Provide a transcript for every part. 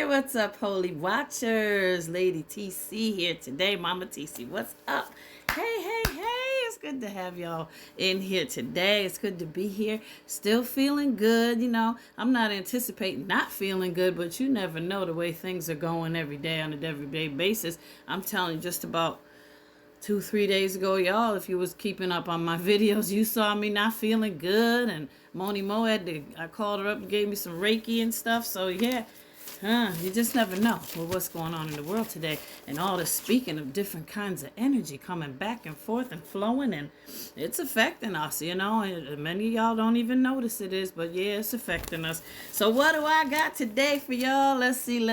What's up, Holy Watchers? Lady TC here today. Mama TC, what's up? Hey, it's good to have y'all in here today. It's good to be here. Still feeling good, I'm not anticipating not feeling good, but you never know the way things are going every day on an everyday basis. I'm telling you, just about 2-3 days ago, y'all, if you was keeping up on my videos, you saw me not feeling good, and Moni Mo I called her up and gave me some Reiki and stuff. So yeah, you just never know with what's going on in the world today, and all this speaking of different kinds of energy coming back and forth and flowing, and it's affecting us, and many of y'all don't even notice it is, but yeah, it's affecting us. So what do I got today for y'all? Let's see.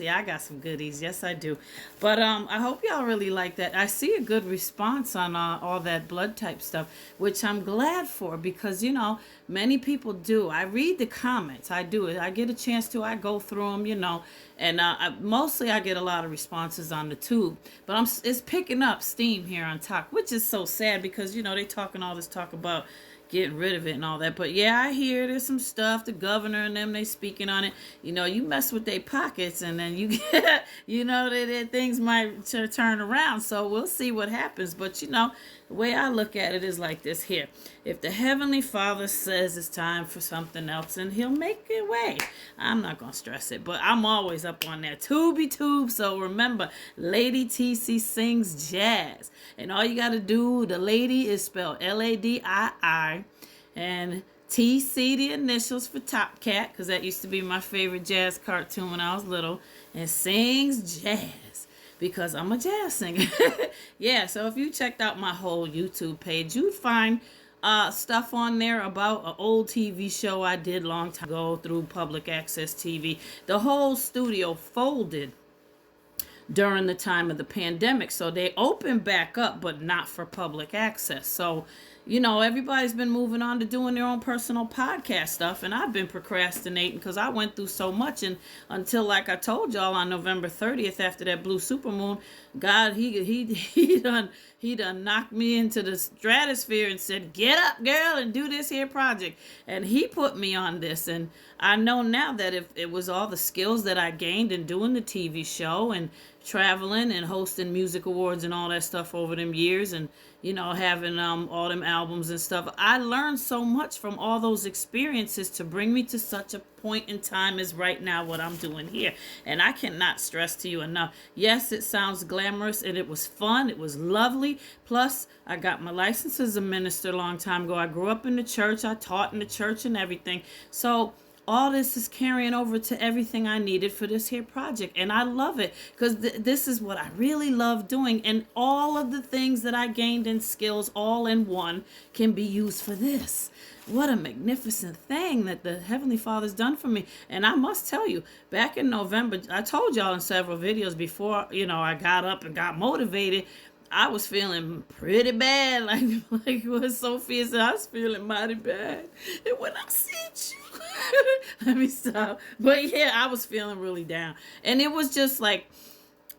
I got some goodies. Yes, I do. But I hope y'all really like that. I see a good response on all that blood type stuff, which I'm glad for, because many people do. I read the comments. I do it. I get a chance to. I go through them, and mostly I get a lot of responses on the tube. But it's picking up steam here on TikTok, which is so sad because they talking all this talk about getting rid of it and all that. But yeah, I hear there's some stuff. The governor and them, they speaking on it. You mess with their pockets, and then you get, that things might turn around. So we'll see what happens. But the way I look at it is like this here. If the Heavenly Father says it's time for something else, and He'll make it way. I'm not going to stress it, but I'm always up on that Tubi tube. So remember, Lady TC sings jazz. And all you got to do, the lady is spelled Ladii, and TC, the initials for Top Cat, because that used to be my favorite jazz cartoon when I was little, and sings jazz, because I'm a jazz singer. Yeah, so if you checked out my whole YouTube page, you'd find stuff on there about an old TV show I did long time ago through public access TV. The whole studio folded during the time of the pandemic, so they opened back up, but not for public access. So everybody's been moving on to doing their own personal podcast stuff, and I've been procrastinating because I went through so much, and until, like I told y'all, on November 30th, after that blue supermoon, God, he done knocked me into the stratosphere and said, get up, girl, and do this here project. And He put me on this, and I know now that if it was all the skills that I gained in doing the TV show and traveling and hosting music awards and all that stuff over them years, and having all them albums and stuff, I learned so much from all those experiences to bring me to such a point in time as right now what I'm doing here. And I cannot stress to you enough, yes, it sounds glamorous, and it was fun, it was lovely. Plus, I got my license as a minister a long time ago. I grew up in the church, I taught in the church and everything. So all this is carrying over to everything I needed for this here project. And I love it because this is what I really love doing. And all of the things that I gained in skills all in one can be used for this. What a magnificent thing that the Heavenly Father's done for me. And I must tell you, back in November, I told y'all in several videos before, I got up and got motivated, I was feeling pretty bad. Like what Sophia said, I was feeling mighty bad. And when I seen you, let me stop. But yeah, I was feeling really down. And it was just like,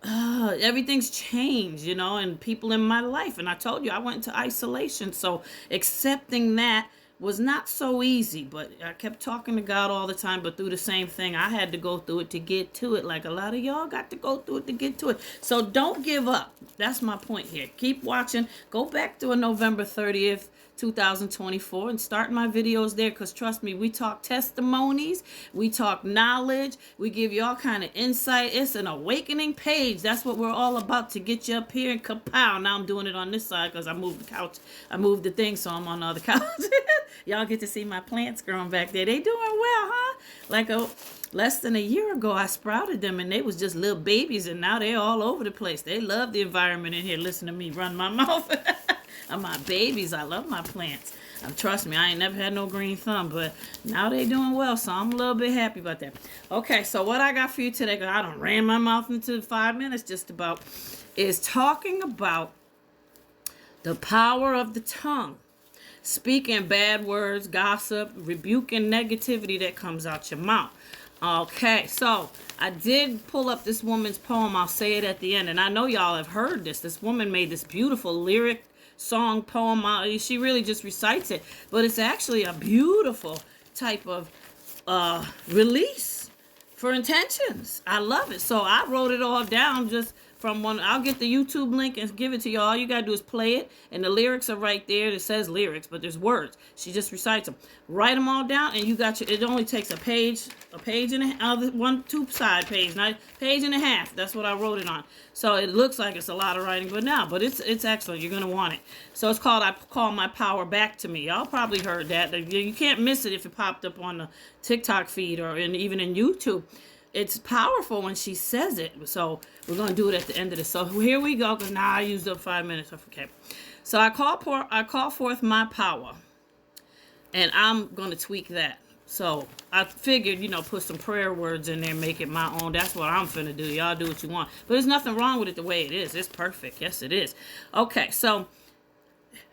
everything's changed, and people in my life. And I told you, I went into isolation. So accepting that was not so easy, but I kept talking to God all the time. But through the same thing, I had to go through it to get to it. Like a lot of y'all got to go through it to get to it. So don't give up. That's my point here. Keep watching. Go back to a November 30th, 2024 and start my videos there, because trust me, we talk testimonies, we talk knowledge, we give you all kind of insight. It's an awakening page. That's what we're all about, to get you up here and kapow. Now I'm doing it on this side because I moved the couch, I moved the thing, so I'm on the other couch. Y'all get to see my plants growing back there. They doing well, huh? Like less than a year ago, I sprouted them, and they was just little babies, and now they're all over the place. They love the environment in here. Listen to me run my mouth. I'm my babies. I love my plants. Trust me, I ain't never had no green thumb, but now they doing well, so I'm a little bit happy about that. Okay, so what I got for you today, because I done ran my mouth into 5 minutes just about, is talking about the power of the tongue. Speaking bad words, gossip, rebuking negativity that comes out your mouth. Okay, so I did pull up this woman's poem. I'll say it at the end, and I know y'all have heard this. This woman made this beautiful lyric song poem. She really just recites it, but it's actually a beautiful type of release for intentions. I love it. So I wrote it all down just from one. I'll get the YouTube link and give it to you. All you got to do is play it. And the lyrics are right there. It says lyrics, but there's words. She just recites them. Write them all down, and you got your, it only takes a page and a half, two side page, not page and a half. That's what I wrote it on. So it looks like it's a lot of writing, but it's excellent. You're going to want it. So it's called I Call My Power Back to Me. Y'all probably heard that. You can't miss it if it popped up on the TikTok feed or even in YouTube. It's powerful when she says it. So we're going to do it at the end of this. So here we go, because now I used up 5 minutes. Okay. So I call forth my power. And I'm going to tweak that. So I figured, put some prayer words in there, make it my own. That's what I'm finna do. Y'all do what you want. But there's nothing wrong with it the way it is. It's perfect. Yes, it is. Okay, so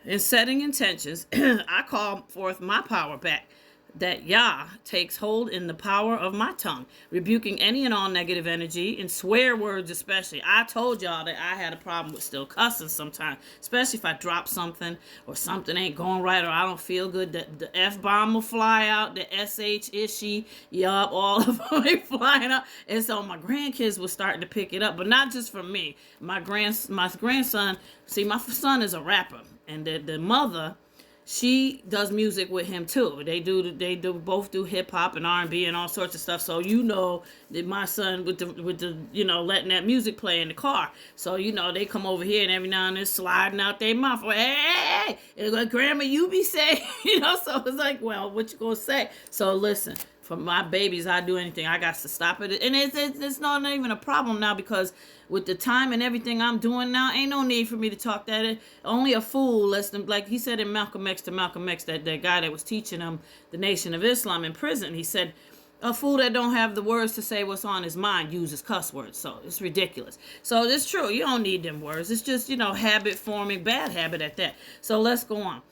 in setting intentions, I call forth my power back, that Yah takes hold in the power of my tongue, rebuking any and all negative energy and swear words especially. I told y'all that I had a problem with still cussing sometimes, especially if I drop something or something ain't going right or I don't feel good. The F-bomb will fly out, the S-H, ishy, yup, all of them ain't flying out. And so my grandkids were starting to pick it up, but not just from me. My grandson, see, my son is a rapper, and the mother, she does music with him too. They both do hip hop and R&B and all sorts of stuff. So that my son with the letting that music play in the car. So they come over here and every now and then sliding out their mouth. Hey, it's like, Grandma, you be saying, So it's like, well, what you gonna say? So listen. For my babies, I do anything. I got to stop it. And it's not even a problem now, because with the time and everything I'm doing now, ain't no need for me to talk that. Only a fool less than, like he said in Malcolm X, that guy that was teaching him the Nation of Islam in prison. He said, a fool that don't have the words to say what's on his mind uses cuss words. So it's ridiculous. So it's true. You don't need them words. It's just, habit forming, bad habit at that. So let's go on.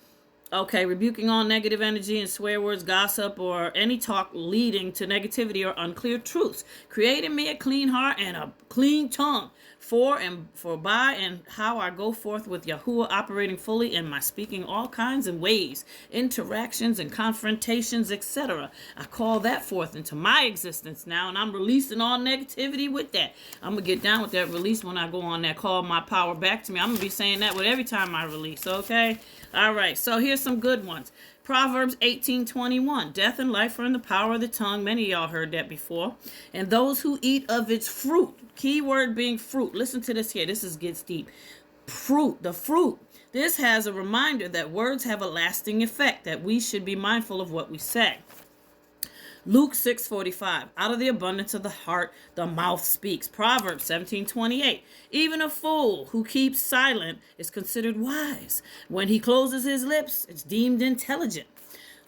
Okay, rebuking all negative energy and swear words, gossip, or any talk leading to negativity or unclear truths. Creating me a clean heart and a clean tongue, for by and how I go forth with Yahuwah, operating fully in my speaking all kinds and ways, interactions and confrontations, etc. I call that forth into my existence now, and I'm releasing all negativity with that. I'm going to get down with that release when I go on that Call My Power Back to Me. I'm going to be saying that with every time I release, okay? All right, so here's some good ones. Proverbs 18:21. Death and life are in the power of the tongue. Many of y'all heard that before. And those who eat of its fruit. Key word being fruit. Listen to this here. This gets deep. Fruit. The fruit. This has a reminder that words have a lasting effect, that we should be mindful of what we say. Luke 6:45. Out of the abundance of the heart, the mouth speaks. Proverbs 17:28. Even a fool who keeps silent is considered wise. When he closes his lips, it's deemed intelligent.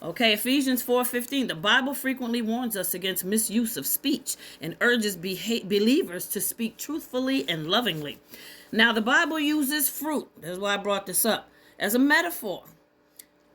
Okay, Ephesians 4:15. The Bible frequently warns us against misuse of speech and urges believers to speak truthfully and lovingly. Now, the Bible uses fruit, that's why I brought this up, as a metaphor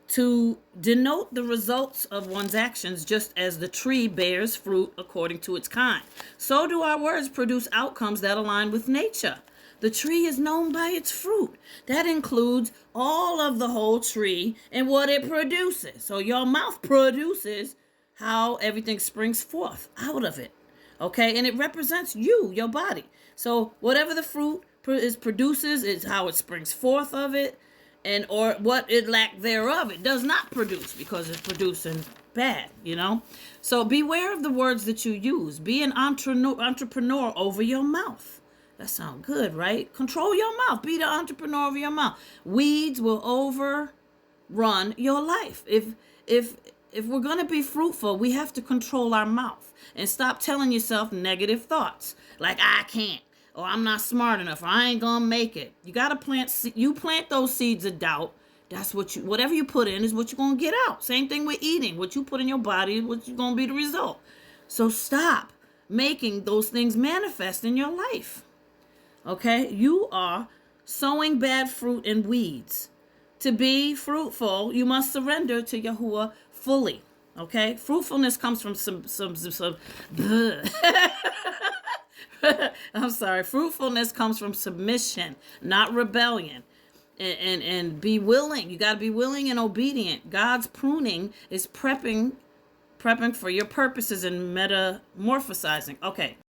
to denote the results of one's actions, just as the tree bears fruit according to its kind. So do our words produce outcomes that align with nature. The tree is known by its fruit. That includes all of the whole tree and what it produces. So your mouth produces how everything springs forth out of it. Okay, and it represents you, your body. So whatever the fruit produces is how it springs forth of it. And or what it lack thereof, it does not produce, because it's producing bad, So beware of the words that you use. Be an entrepreneur over your mouth. That sounds good, right? Control your mouth. Be the entrepreneur over your mouth. Weeds will overrun your life. If we're going to be fruitful, we have to control our mouth and stop telling yourself negative thoughts like, I can't, or I'm not smart enough, or I ain't gonna make it. You gotta plant those seeds of doubt. That's whatever you put in is what you're gonna get out. Same thing with eating. What you put in your body is what's gonna be the result. So stop making those things manifest in your life. Okay? You are sowing bad fruit and weeds. To be fruitful, you must surrender to Yahuwah fully. Okay? Fruitfulness comes from some I'm sorry. Fruitfulness comes from submission, not rebellion. And be willing. You got to be willing and obedient. God's pruning is prepping prepping for your purposes and metamorphosizing. Okay.